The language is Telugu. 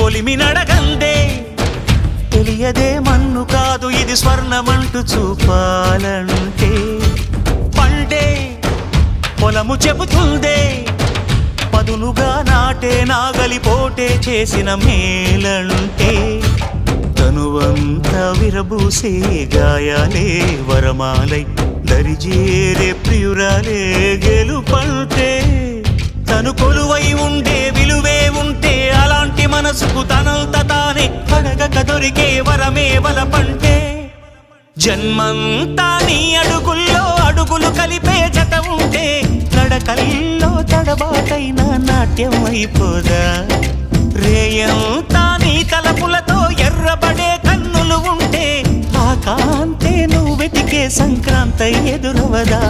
కొలిమి నడగందే తెలియదే మన్ను కాదు ఇది స్వర్ణమంటూ చూపాలంటే పండే పొలము చెబుతుందే పదునుగా నాటే నాగలిపోటే చేసిన మేలంటే తనువంతా విరబూసే గాయాలే వరమాలై దరిజేరే ప్రియురాలే గెలుపంటే తను కొలువై ఉండే విలువే ఉంటే అలాంటి మనసుకు తనంత తానే అడగక దొరికే వరమే వలపంటే జన్మంతా నీ అడుగుల్లో అడుగులు కలిపే జత ఉంటే నడకల్లో తడబాటైన నాట్యం అయిపోదా రేయంతా నీ తలపులతో ఎర్రబడే కన్నులు ఉంటే ఆ కాంతే నువ్వు వెతికే సంక్రాంతి ఎదురవదా